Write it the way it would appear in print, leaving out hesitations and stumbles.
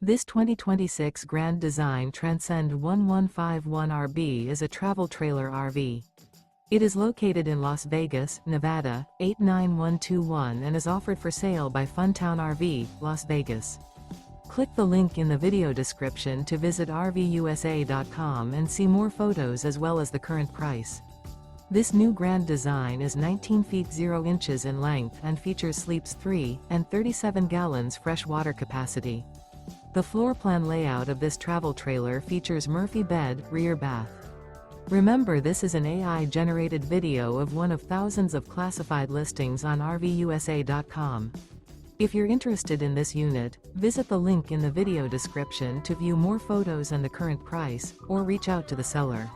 This 2026 Grand Design Transcend 1151RB is a travel trailer RV. It is located in Las Vegas, Nevada, 89121 and is offered for sale by Funtown RV, Las Vegas. Click the link in the video description to visit RVUSA.com and see more photos as well as the current price. This new Grand Design is 19 feet 0 inches in length and features sleeps 3 and 37 gallons fresh water capacity. The floor plan layout of this travel trailer features Murphy bed, rear bath. Remember, this is an AI-generated video of one of thousands of classified listings on RVUSA.com. If you're interested in this unit, visit the link in the video description to view more photos and the current price, or reach out to the seller.